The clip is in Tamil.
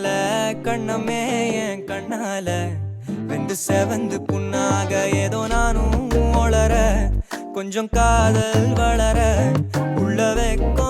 கண்ணால கண்ணமே என் கண்ணால வெந்து செவந்து புண்ணாக ஏதோ நானும் ஒளர கொஞ்சம் காதல் வளர உள்ள வெக்கம்